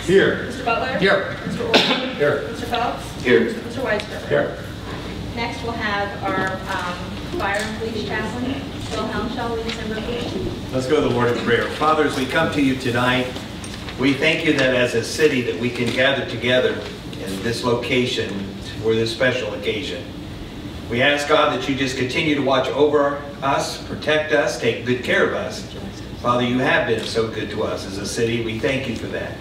Here. Mr. Butler? Here. Mr. Orton? Here. Mr. Phelps? Here. Mr. Weisberger? Here. Next, we'll have our fire and police chaplain, Bill Helmshell, lead us in repeat. Let's go to the Lord in prayer. Father, as we come to you tonight, we thank you that as a city that we can gather together in this location for this special occasion. We ask, God, that you just continue to watch over us, protect us, take good care of us. Father, you have been so good to us as a city. We thank you for that.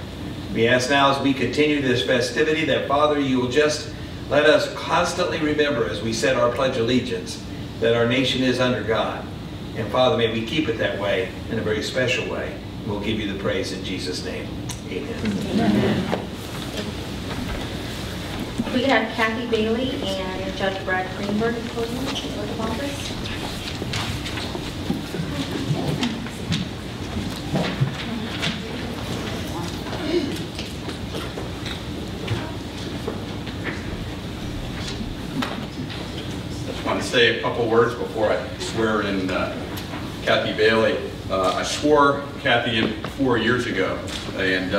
We ask now as we continue this festivity that, Father, you will just let us constantly remember as we said our Pledge of Allegiance that our nation is under God. And Father, may we keep it that way in a very special way. We'll give you the praise in Jesus' name. Amen. Amen. We have Kathy Bailey and Judge Brad Greenberg at the podium, oath of office. I just want to say a couple words before I swear in Kathy Bailey. I swore Kathy in 4 years ago, and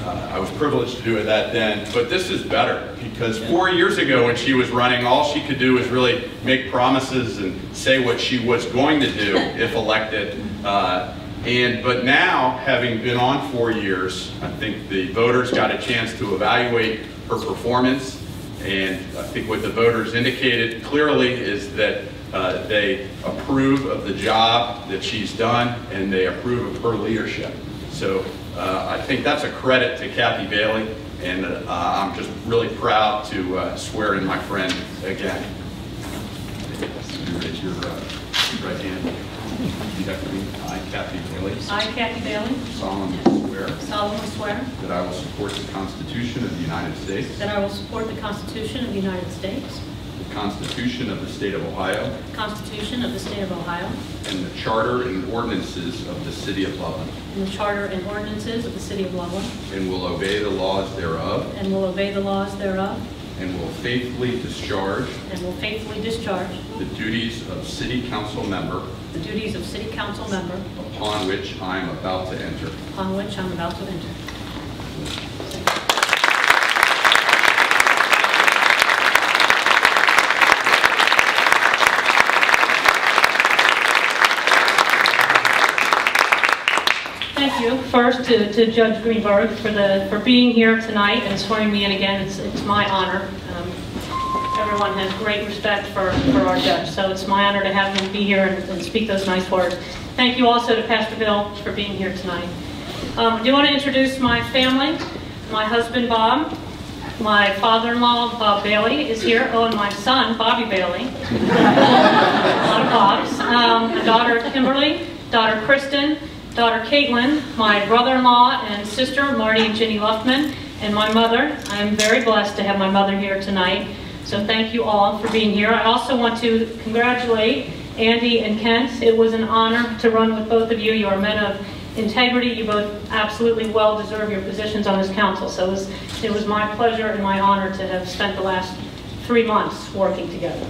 I was privileged to do it that then, but this is better because 4 years ago when she was running, all she could do was really make promises and say what she was going to do if elected. But now, having been on 4 years, I think the voters got a chance to evaluate her performance, and I think what the voters indicated clearly is that they approve of the job that she's done and they approve of her leadership. So I think that's a credit to Kathy Bailey, and I'm just really proud to swear in my friend again. You raise your right hand. Repeat after me. I, Kathy Bailey. I, Kathy Bailey. Solemnly swear. That I will support the Constitution of the United States. That I will support the Constitution of the United States. The Constitution of the State of Ohio. The Constitution of the State of Ohio. And the Charter and ordinances of the City of Loveland. And the Charter and ordinances of the City of Loveland. And will obey the laws thereof. And will obey the laws thereof. And will faithfully discharge. And will faithfully discharge. The duties of City Council member. The duties of City Council member. Upon which I am about to enter. Upon which I am about to enter. Thank you first to Judge Greenberg for being here tonight and swearing me in again. It's my honor. Everyone has great respect for our judge, so it's my honor to have him be here and speak those nice words. Thank you also to Pastor Bill for being here tonight. I do want to introduce my family. My husband Bob, my father-in-law Bob Bailey is here. Oh, and my son Bobby Bailey. A lot of Bobs. My daughter Kimberly, daughter Kristen, daughter Caitlin, my brother-in-law and sister Marty and Ginny Luftman, and my mother. I am very blessed to have my mother here tonight. So thank you all for being here. I also want to congratulate Andy and Kent. It was an honor to run with both of you. You are men of integrity. You both absolutely well deserve your positions on this council. So it was my pleasure and my honor to have spent the last 3 months working together.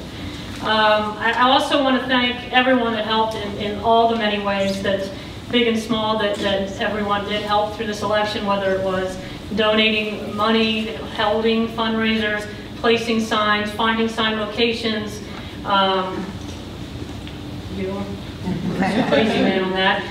I also want to thank everyone that helped in all the many ways that big and small that everyone did help through this election, whether it was donating money, holding fundraisers, placing signs, finding sign locations, crazy man on that,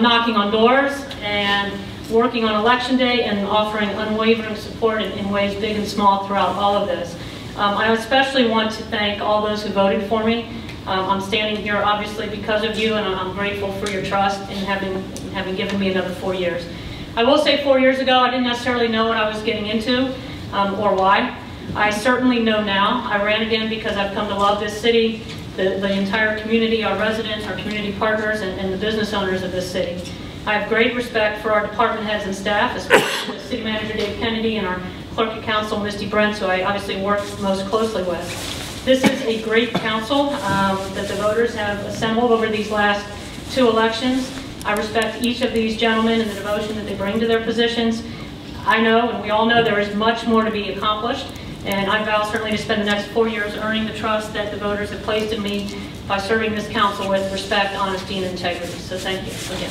knocking on doors, and working on election day and offering unwavering support in ways big and small throughout all of this. I especially want to thank all those who voted for me. I'm standing here obviously because of you, and I'm grateful for your trust in having given me another 4 years. I will say 4 years ago I didn't necessarily know what I was getting into or why. I certainly know now. I ran again because I've come to love this city, the entire community, our residents, our community partners, and the business owners of this city. I have great respect for our department heads and staff, especially the City Manager Dave Kennedy and our Clerk of Council Misty Brent, who I obviously work most closely with. This is a great council that the voters have assembled over these last 2 elections. I respect each of these gentlemen and the devotion that they bring to their positions. I know, and we all know, there is much more to be accomplished. And I vow certainly to spend the next 4 years earning the trust that the voters have placed in me by serving this council with respect, honesty, and integrity. So thank you again.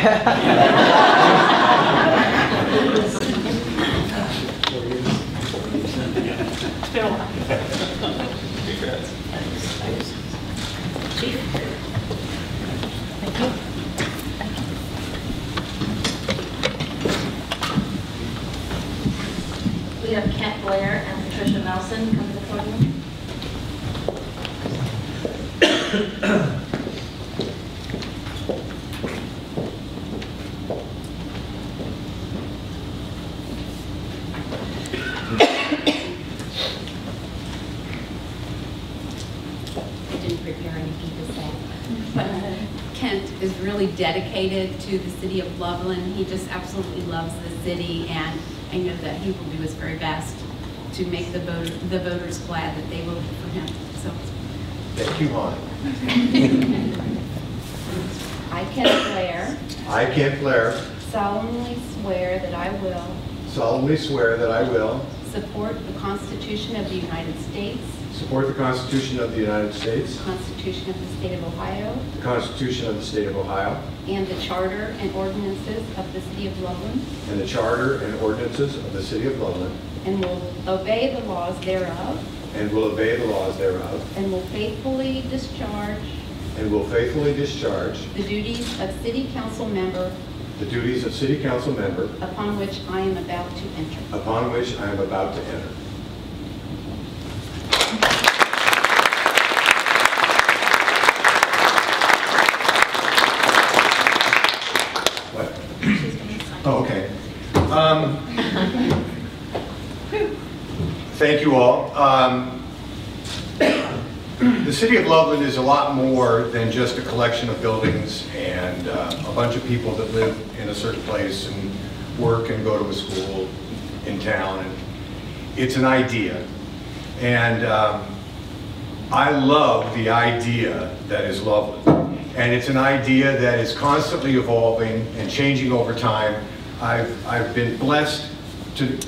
It's been a while. We have Kent Blair and Patricia Nelson come to the podium. I didn't prepare anything to say. But Kent is really dedicated to the city of Loveland. He just absolutely loves the city, and I know that he will do his very best to make the voters glad that they voted for him. So, Thank you, Hon. I, Kent Blair, I, Kent Blair, solemnly swear that I will solemnly swear that I will support the Constitution of the United States, support the Constitution of the United States, the Constitution of the State of Ohio, the Constitution of the State of Ohio, and the Charter and ordinances of the City of Loveland, and the Charter and ordinances of the City of Loveland, and will obey the laws thereof, and will obey the laws thereof, and will faithfully discharge and will faithfully discharge the duties of City Council member the duties of City Council member upon which I am about to enter. upon which I am about to enter. What? Oh, okay. Thank you all. The City of Loveland is a lot more than just a collection of buildings and a bunch of people that live in a certain place and work and go to a school in town. And it's an idea. And I love the idea that is Loveland. And it's an idea that is constantly evolving and changing over time. I've been blessed to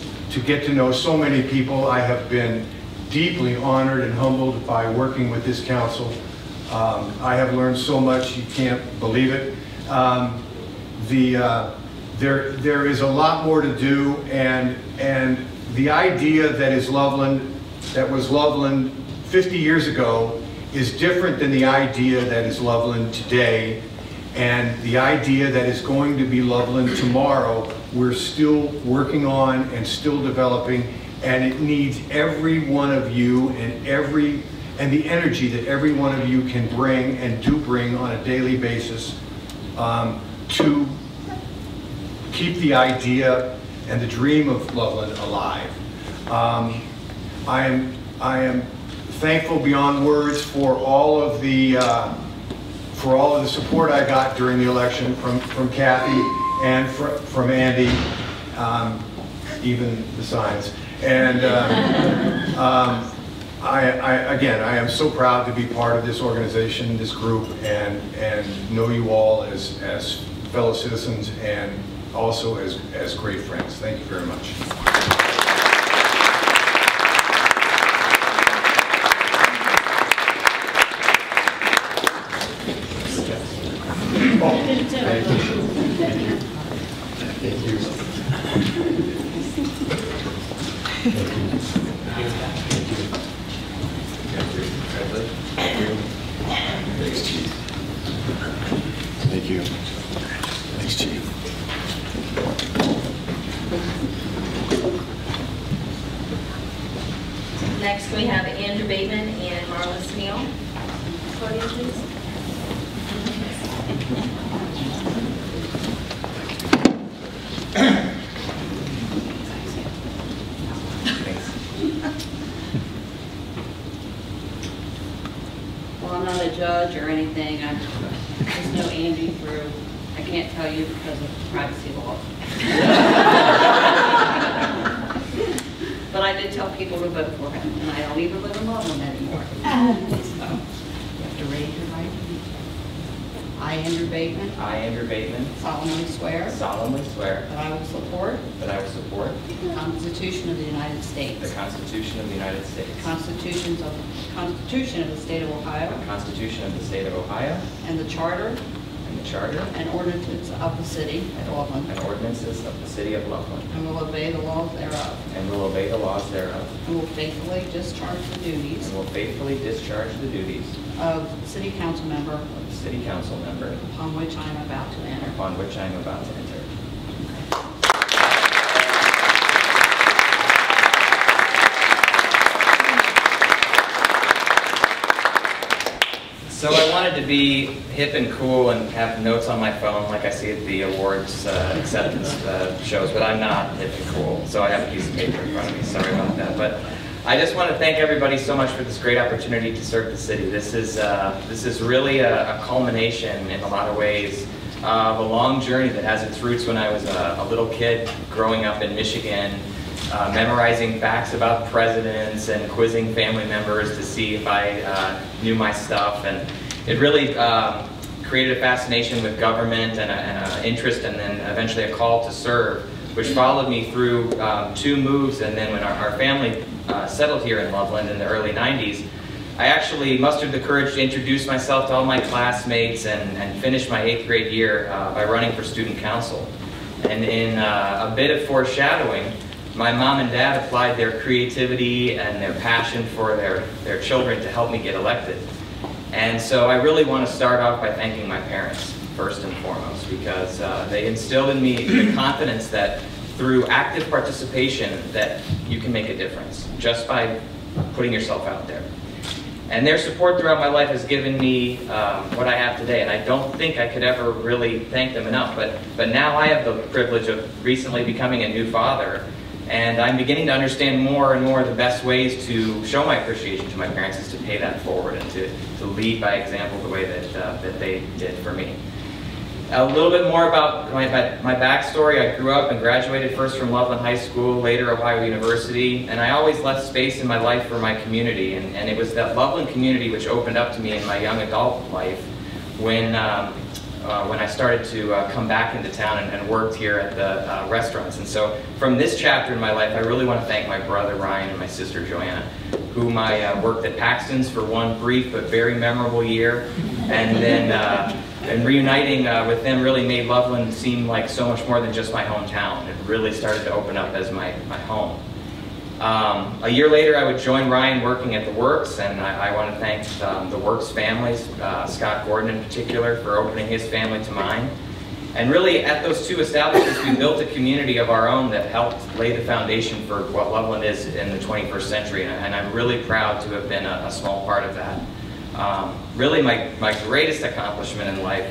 get to know so many people. I have been deeply honored and humbled by working with this council. I have learned so much, you can't believe it. There is a lot more to do, and the idea that is Loveland, that was Loveland 50 years ago, is different than the idea that is Loveland today, and the idea that is going to be Loveland tomorrow, we're still working on and still developing. And it needs every one of you and the energy that every one of you can bring and do bring on a daily basis to keep the idea and the dream of Loveland alive. I am thankful beyond words for all of the support I got during the election from Kathy and from Andy, even the signs. And I am so proud to be part of this organization, this group, and know you all as fellow citizens and also as great friends. Thank you very much. Thank you. Thanks, Chief. Next, we have Andrew Bateman and Marla Sneal. Podium, please. Well, I'm not a judge or anything. I just know Andy through, I can't tell you because of privacy laws. But I did tell people to vote for him, and I don't even live in Loveland anymore. So, you have to raise your right hand. I, Andrew Bateman, I, Andrew Bateman, solemnly swear solemnly swear that I will support that I will support the Constitution of the United States, the Constitution of the United States, the Constitution of the State of Ohio, the Constitution of the State of Ohio, and the Charter and the Charter and ordinances of the city of Loveland, and ordinances of the City of Loveland, and will obey the laws thereof, and will obey the laws thereof, and will faithfully discharge the duties and will faithfully discharge the duties of city council member of the City Council member upon which I am about to enter. upon which I am about to enter. So I wanted to be hip and cool and have notes on my phone like I see at the awards acceptance shows, but I'm not hip and cool, so I have a piece of paper in front of me. Sorry about that. But I just want to thank everybody so much for this great opportunity to serve the city. This is really a culmination in a lot of ways of a long journey that has its roots when I was a little kid growing up in Michigan, memorizing facts about presidents and quizzing family members to see if I knew my stuff. And it really created a fascination with government and an interest, and then eventually a call to serve, which followed me through 2 moves. And then when our family settled here in Loveland in the early 90s, I actually mustered the courage to introduce myself to all my classmates and finish my 8th grade year by running for student council. And in a bit of foreshadowing, my mom and dad applied their creativity and their passion for their children to help me get elected. And so I really want to start off by thanking my parents, first and foremost, because they instilled in me the confidence that through active participation that you can make a difference just by putting yourself out there. And their support throughout my life has given me what I have today, and I don't think I could ever really thank them enough. But now I have the privilege of recently becoming a new father, and I'm beginning to understand more and more the best ways to show my appreciation to my parents is to pay that forward and to lead by example the way that they did for me. A little bit more about my backstory. I grew up and graduated first from Loveland High School, later Ohio University, and I always left space in my life for my community. And it was that Loveland community which opened up to me in my young adult life when I started to come back into town and worked here at the restaurants. And so from this chapter in my life, I really want to thank my brother Ryan and my sister Joanna, whom I worked at Paxton's for one brief but very memorable year. And then and reuniting with them really made Loveland seem like so much more than just my hometown. It really started to open up as my home. A year later, I would join Ryan working at the Works, and I want to thank the Works families, Scott Gordon in particular, for opening his family to mine. And really, at those 2 establishments, we built a community of our own that helped lay the foundation for what Loveland is in the 21st century, and I'm really proud to have been a small part of that. Really, my greatest accomplishment in life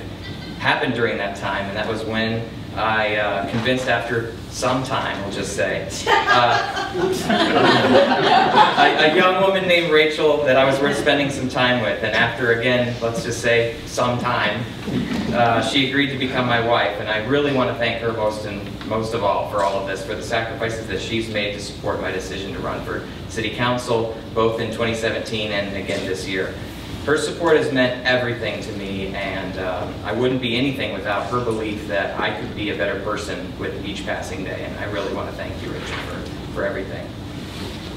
happened during that time, and that was when I convinced, after some time, we'll just say, a young woman named Rachel that I was worth spending some time with. And after, again, let's just say some time, she agreed to become my wife. And I really want to thank her most of all for all of this, for the sacrifices that she's made to support my decision to run for City Council, both in 2017 and again this year. Her support has meant everything to me, and I wouldn't be anything without her belief that I could be a better person with each passing day, and I really want to thank you, Rachel, for everything.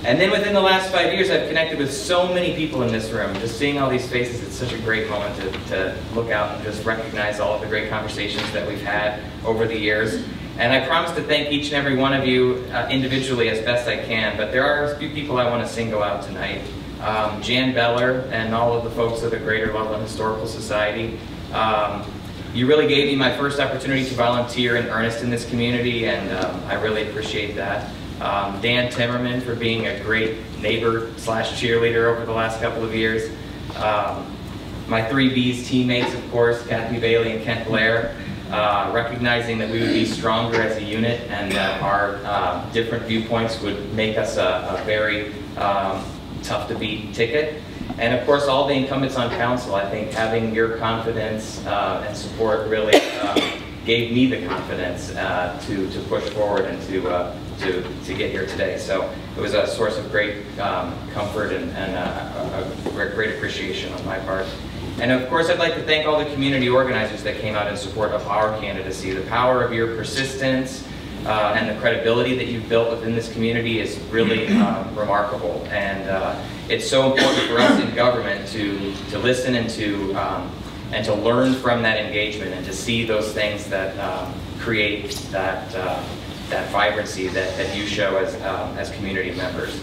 And then within the last 5 years, I've connected with so many people in this room. Just seeing all these faces, it's such a great moment to look out and just recognize all of the great conversations that we've had over the years. And I promise to thank each and every one of you individually as best I can, but there are a few people I want to single out tonight. Jan Beller and all of the folks of the Greater Loveland Historical Society. You really gave me my first opportunity to volunteer in earnest in this community, and I really appreciate that. Dan Timmerman for being a great neighbor/cheerleader over the last couple of years. My 3B's teammates, of course, Kathy Bailey and Kent Blair, recognizing that we would be stronger as a unit and that our different viewpoints would make us a very tough to beat ticket. And of course, all the incumbents on council, I think having your confidence and support really gave me the confidence to push forward and to get here today. So it was a source of great comfort and a great appreciation on my part. And of course, I'd like to thank all the community organizers that came out in support of our candidacy. The power of your persistence and the credibility that you've built within this community is really remarkable. And it's so important for us in government to listen and to and to learn from that engagement and to see those things that create that vibrancy that you show as community members.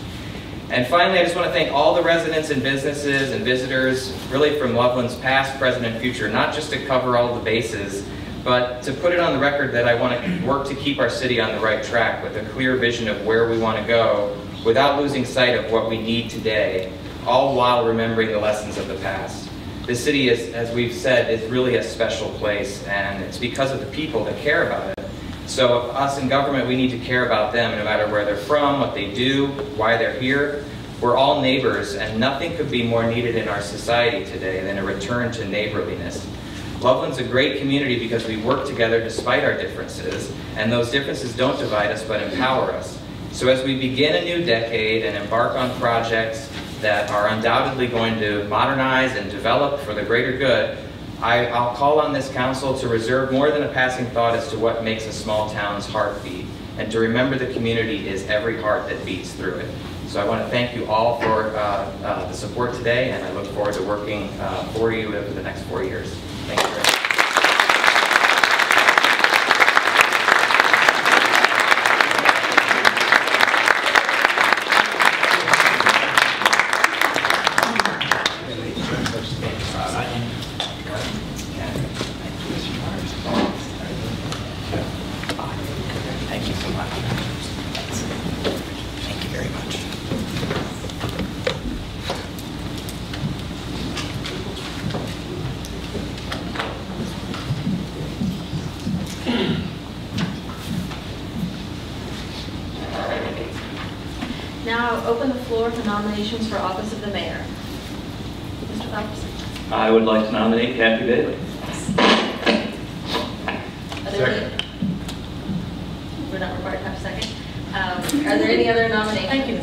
And finally, I just want to thank all the residents and businesses and visitors, really from Loveland's past, present, and future, not just to cover all the bases, but to put it on the record that I want to work to keep our city on the right track with a clear vision of where we want to go without losing sight of what we need today, all while remembering the lessons of the past. This city is, as we've said, is really a special place, and it's because of the people that care about it. So us in government, we need to care about them no matter where they're from, what they do, why they're here. We're all neighbors, and nothing could be more needed in our society today than a return to neighborliness. Loveland's a great community because we work together despite our differences, and those differences don't divide us but empower us. So as we begin a new decade and embark on projects that are undoubtedly going to modernize and develop for the greater good, I'll call on this council to reserve more than a passing thought as to what makes a small town's heart beat, and to remember the community is every heart that beats through it. So I want to thank you all for the support today, and I look forward to working for you over the next 4 years. Thank you very much. Thank you so much. Thank you very much. Now I'll open the floor for nominations for office of the mayor. Mr. Phelps. I would like to nominate Kathy Bailey. Are there any? We're not required to have a second. Are there any other nominations? Thank you.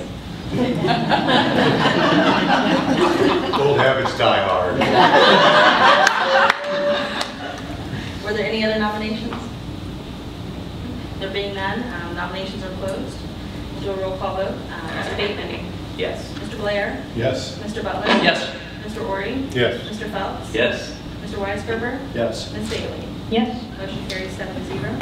Old habits die hard. Were there any other nominations? There being none, nominations are closed. We'll do a roll call vote. Mr. Bateman? Yes. Mr. Blair? Yes. Mr. Butler? Yes. Mr. Ori? Yes. Mr. Phelps? Yes. Mr. Weisgerber? Yes. Ms. Bailey? Yes. Motion carries 7-0.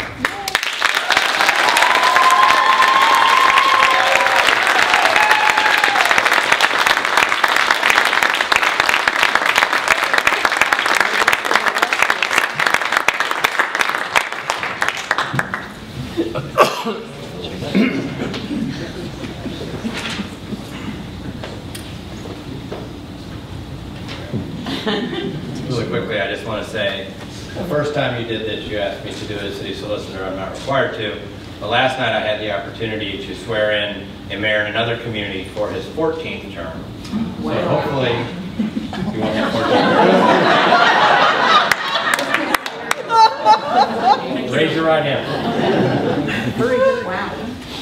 Really quickly, I just want to say, the first time you did this, you asked me to do it as city solicitor. I'm not required to. But last night, I had the opportunity to swear in a mayor in another community for his 14th term. So hopefully, you won't have more time. Raise your right hand.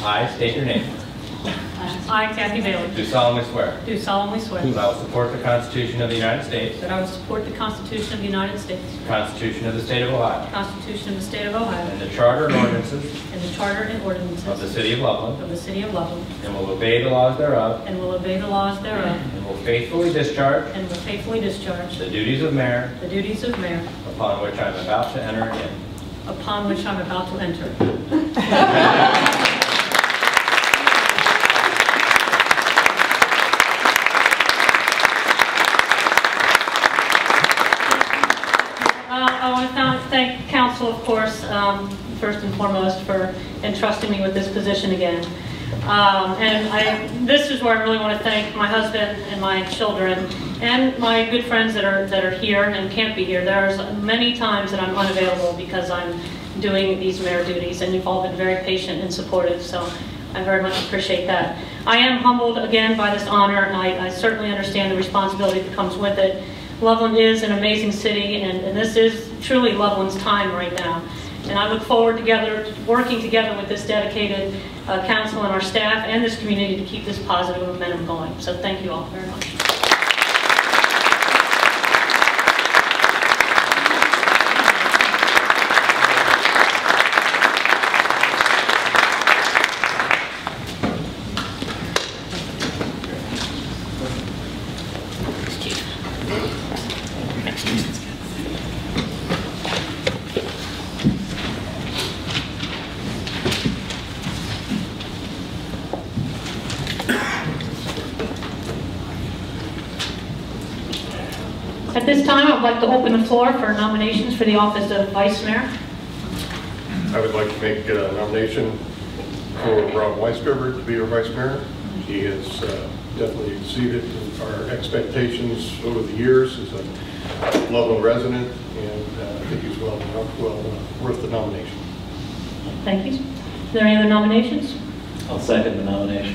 I state your name. I, Kathy Bailey, Do solemnly swear do solemnly swear that I will support the Constitution of the United States, that I will support the Constitution of the United States, the Constitution of the State of Ohio, the Constitution of the State of Ohio, and the Charter and ordinances and the Charter and of the ordinances City of Loveland, of the City of Loveland, and will obey the laws thereof, and will obey the laws thereof, and will faithfully discharge and will faithfully discharge the duties of mayor the duties of mayor upon which I am about to enter in. upon which I'm about to enter. I want to thank council, of course, first and foremost, for entrusting me with this position again. This is where I really want to thank my husband and my children and my good friends that are here and can't be here. There's many times that I'm unavailable because I'm doing these mayor duties, and you've all been very patient and supportive, so I very much appreciate that. I am humbled again by this honor, and I certainly understand the responsibility that comes with it. Loveland is an amazing city, and this is truly Loveland's time right now. And I look forward to working together with this dedicated council and our staff and this community to keep this positive momentum going. So thank you all very much. At this time, I'd like to open the floor for nominations for the office of Vice Mayor. I would like to make a nomination for Rob Weisgerber to be our Vice Mayor. He has definitely exceeded our expectations over the years as a Loveland resident, and I think he's well worth the nomination. Thank you. Are there any other nominations? I'll second the nomination.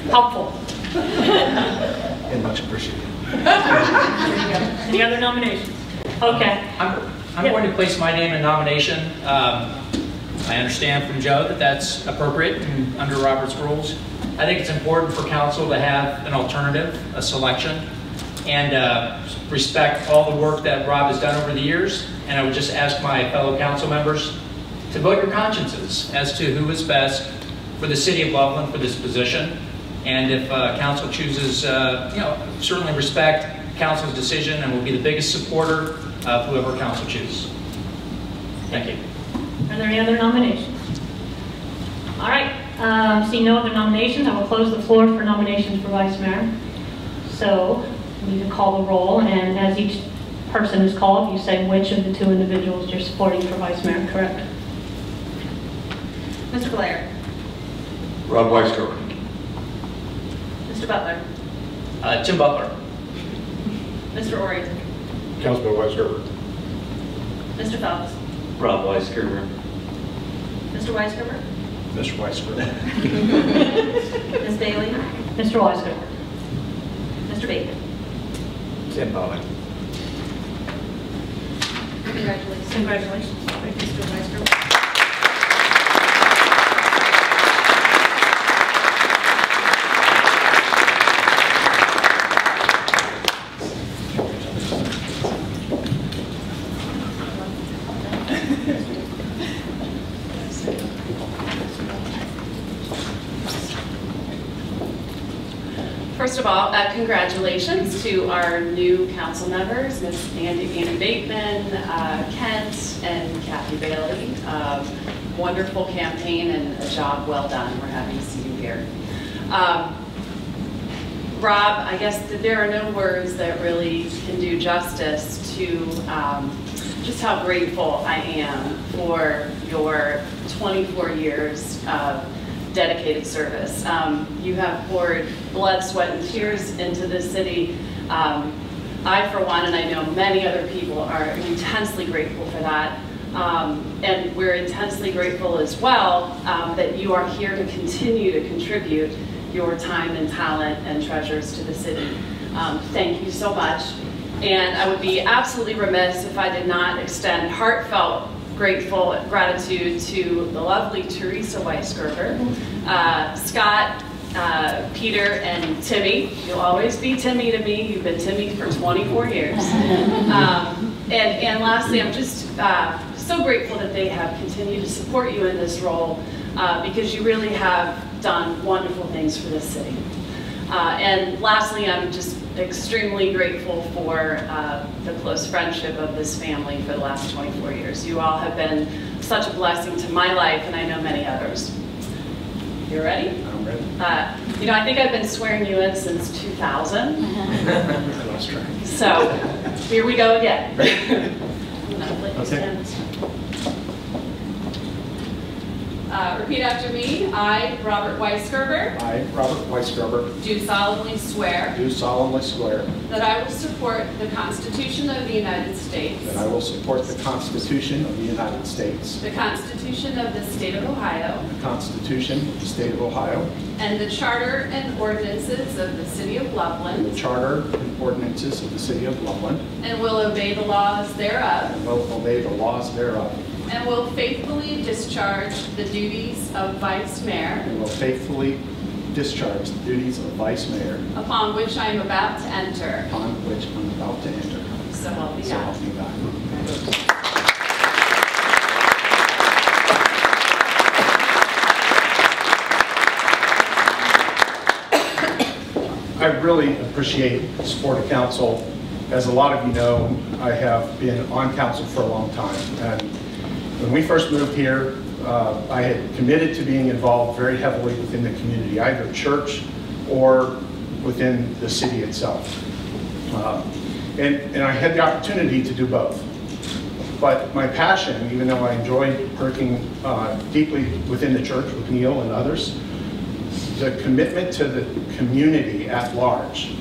Helpful. And much appreciated. Any other nominations? Okay. I'm going to place my name in nomination. I understand from Joe that that's appropriate and under Robert's rules. I think it's important for council to have an alternative, a selection, and respect all the work that Rob has done over the years. And I would just ask my fellow council members to vote your consciences as to who is best for the city of Loveland for this position. And if council chooses, certainly respect council's decision, and will be the biggest supporter of whoever council chooses. Thank you. Are there any other nominations? All right. Seeing no other nominations, I will close the floor for nominations for Vice Mayor. So we need to call the roll, and as each person is called, you say which of the two individuals you're supporting for Vice Mayor, correct? Mr. Blair. Rob Weisgerber. Mr. Butler. Tim Butler. Mr. Orienton. Councilman Weisgerber. Mr. Phelps. Rob Weisgerber. Mr. Weisgerber. Mr. Weisgerber. Ms. Bailey. Mr. Weisgerber. Mr. Bacon. Tim Butler. Congratulations. Congratulations. Mr. Weisgerber. First of all, congratulations to our new council members, Ms. Andy Bateman, Kent, and Kathy Bailey. Wonderful campaign and a job well done. We're happy to see you here. Rob, I guess that there are no words that really can do justice to just how grateful I am for your 24 years of dedicated service. You have poured blood, sweat, and tears into this city. I, for one, and I know many other people, are intensely grateful for that. And we're intensely grateful as well that you are here to continue to contribute your time and talent and treasures to the city. Thank you so much. And I would be absolutely remiss if I did not extend heartfelt gratitude to the lovely Teresa Weisgerber, Scott, Peter, and Timmy. You'll always be Timmy to me. You've been Timmy for 24 years. And lastly, I'm just so grateful that they have continued to support you in this role because you really have done wonderful things for this city. And lastly, I'm just extremely grateful for the close friendship of this family for the last 24 years. You all have been such a blessing to my life, and I know many others. You ready? I'm ready. I think I've been swearing you in since 2000. Let's try. So, here we go again. Okay. Repeat after me. I, Robert Weisgerber, I, Robert Weisgerber, do solemnly swear do solemnly swear that I will support the Constitution of the United States, that I will support the Constitution of the United States, the Constitution of the State of Ohio, the Constitution of the State of Ohio, and the Charter and ordinances of the City of and the Loveland, Charter and ordinances of the City of Loveland, and will obey the laws thereof, and will obey the laws thereof, and will faithfully discharge the duties of Vice Mayor, and will faithfully discharge the duties of Vice Mayor upon which I am about to enter. upon which I'm about to enter. So help me So God. help me God. I really appreciate the support of council. As a lot of you know, I have been on council for a long time. And when we first moved here, I had committed to being involved very heavily within the community, either church or within the city itself. And I had the opportunity to do both. But my passion, even though I enjoyed working deeply within the church with Neil and others, the commitment to the community at large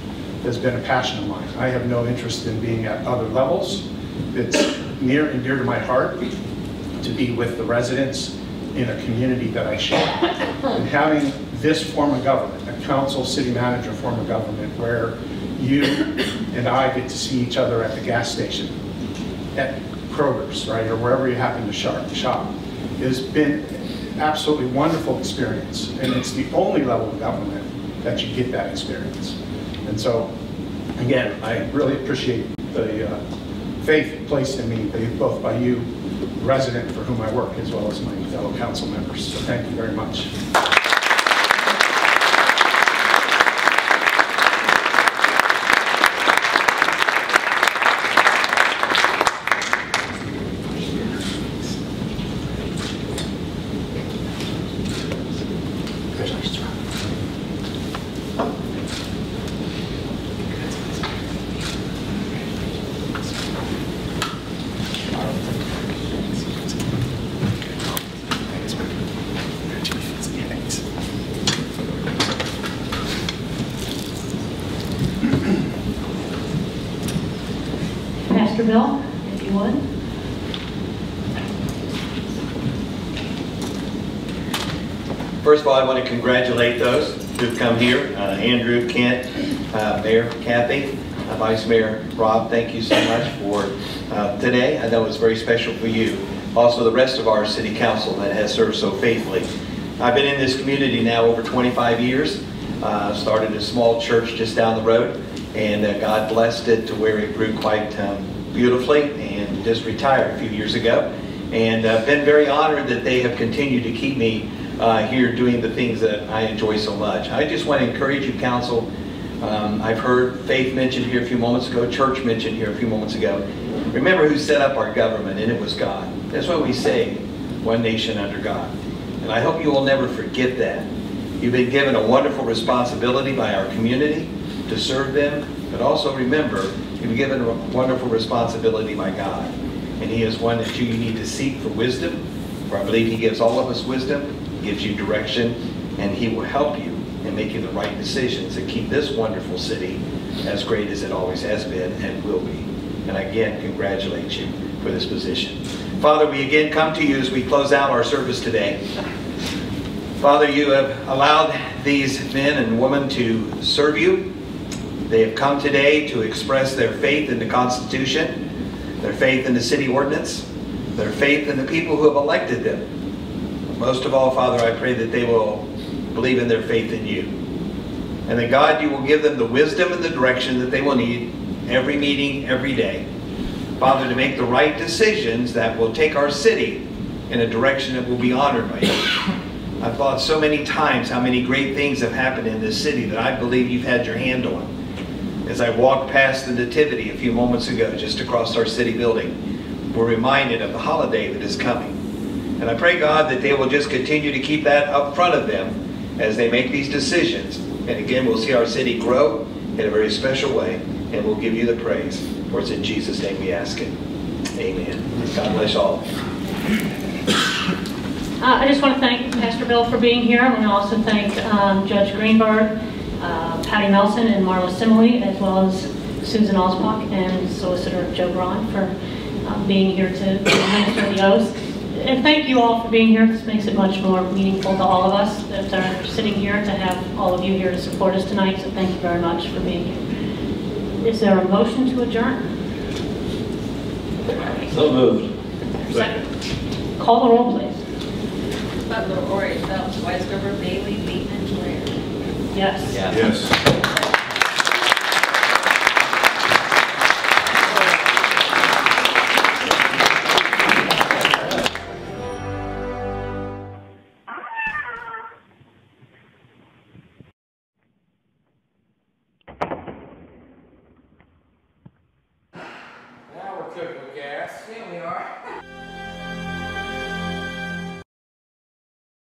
has been a passion of mine. I have no interest in being at other levels. It's near and dear to my heart to be with the residents in a community that I share. And having this form of government, a council, city manager form of government, where you and I get to see each other at the gas station, at Kroger's, right, or wherever you happen to shop, has been absolutely wonderful experience. And it's the only level of government that you get that experience. And so, again, I really appreciate the faith placed in me, both by you, the resident for whom I work, as well as my fellow council members. So thank you very much. Pastor Bill, if you would. First of all, I want to congratulate those who've come here. Andrew, Kent, Mayor Kathy, Vice Mayor Rob, thank you so much for today. I know it's very special for you. Also, the rest of our city council that has served so faithfully. I've been in this community now over 25 years. Started a small church just down the road, and God blessed it to where it grew quite beautifully, and just retired a few years ago. And been very honored that they have continued to keep me here doing the things that I enjoy so much. I just want to encourage you, council. I've heard faith mentioned here a few moments ago, church mentioned here a few moments ago. Remember who set up our government, and it was God. That's why we say, one nation under God. And I hope you will never forget that. You've been given a wonderful responsibility by our community to serve them, but also remember, you've been given a wonderful responsibility by God. And He is one that you need to seek for wisdom, for I believe He gives all of us wisdom, gives you direction, and He will help you in making the right decisions and keep this wonderful city as great as it always has been and will be. And again, congratulate you for this position. Father, we again come to you as we close out our service today. Father, you have allowed these men and women to serve you. They have come today to express their faith in the Constitution, their faith in the city ordinance, their faith in the people who have elected them. Most of all, Father, I pray that they will believe in their faith in you. And that, God, you will give them the wisdom and the direction that they will need every meeting, every day. Father, to make the right decisions that will take our city in a direction that will be honored by you. I've thought so many times how many great things have happened in this city that I believe you've had your hand on. As I walked past the Nativity a few moments ago, just across our city building, we're reminded of the holiday that is coming. And I pray, God, that they will just continue to keep that up front of them as they make these decisions. And again, we'll see our city grow in a very special way, and we'll give you the praise. For it's in Jesus' name we ask it. Amen. God bless all. I just want to thank Pastor Bill for being here. I want to also thank Judge Greenberg, Patty Melson, and Marla Simile, as well as Susan Osbach and Solicitor Joe Braun for being here to administer the oath. And thank you all for being here. This makes it much more meaningful to all of us that are sitting here, to have all of you here to support us tonight. So thank you very much for being here. Is there a motion to adjourn? So moved. Second. Call the roll, please. Butler, Ori, Phelps, Weisgerber, Bailey, Bateman, Blair. Yes. Yes. Now we're cooking with gas. Here we are.